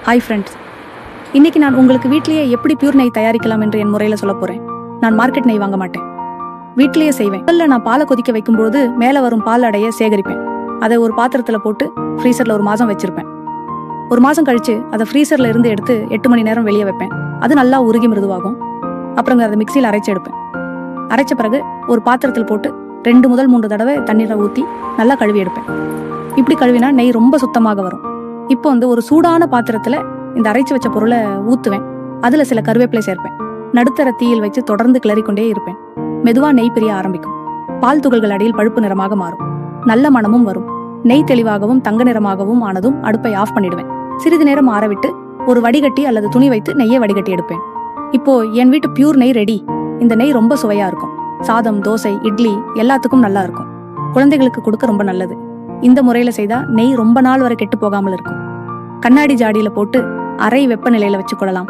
Hi friends, இன்னைக்கு நான் உங்களுக்கு வீட்லேயே எப்படி பியூர் நெய் தயாரிக்கலாம் என்று என் முறையில் சொல்ல போறேன். நான் மார்க்கெட் நெய் வாங்க மாட்டேன், வீட்லேயே செய்வேன். முதல்ல நான் பாலை கொதிக்க வைக்கும்போது மேலே வரும் பால் அடைய சேகரிப்பேன். அதை ஒரு பாத்திரத்தில் போட்டு ஃப்ரீசரில் 1 மாதம் வச்சிருப்பேன். 1 மாதம் கழிச்சு அதை ஃப்ரீசரில் இருந்து எடுத்து 8 மணி நேரம் வெளியே வைப்பேன். அது நல்லா உருகி மிருதுவாகும். அப்புறம் அதை மிக்சியில் அரைச்சு எடுப்பேன். அரைச்ச பிறகு ஒரு பாத்திரத்தில் போட்டு 2 முதல் 3 தடவை தண்ணீரை ஊற்றி நல்லா கழுவி எடுப்பேன். இப்படி கழுவினா நெய் ரொம்ப சுத்தமாக வரும். இப்போ ஒரு சூடான பாத்திரத்துல இந்த அரைச்சு வச்ச பொருளை ஊத்துவேன். அதுல சில கருவேப்பிலை சேர்ப்பேன். நடுத்தர தீயில் வச்சு தொடர்ந்து கிளறிக்கொண்டே இருப்பேன். மெதுவா நெய் பிரிய ஆரம்பிக்கும். பால் துகள்கள் அடியில் பழுப்பு நிறமாக மாறும். நல்ல மணமும் வரும். நெய் தெளிவாகவும் தங்க நிறமாகவும் ஆனதும் அடுப்பை ஆஃப் பண்ணிடுவேன். சிறிது நேரம் ஆறவிட்டு ஒரு வடிகட்டி அல்லது துணி வைத்து நெய்யை வடிகட்டி எடுப்பேன். இப்போ என் வீட்டு பியூர் நெய் ரெடி. இந்த நெய் ரொம்ப சுவையா இருக்கும். சாதம், தோசை, இட்லி எல்லாத்துக்கும் நல்லா இருக்கும். குழந்தைகளுக்கு கொடுக்க ரொம்ப நல்லது. இந்த முறையில செய்தா நெய் ரொம்ப நாள் வரை கெட்டு போகாமல் இருக்கும். கண்ணாடி ஜாடியில போட்டு அரை வெப்பநிலையில வச்சு கொள்ளலாம்.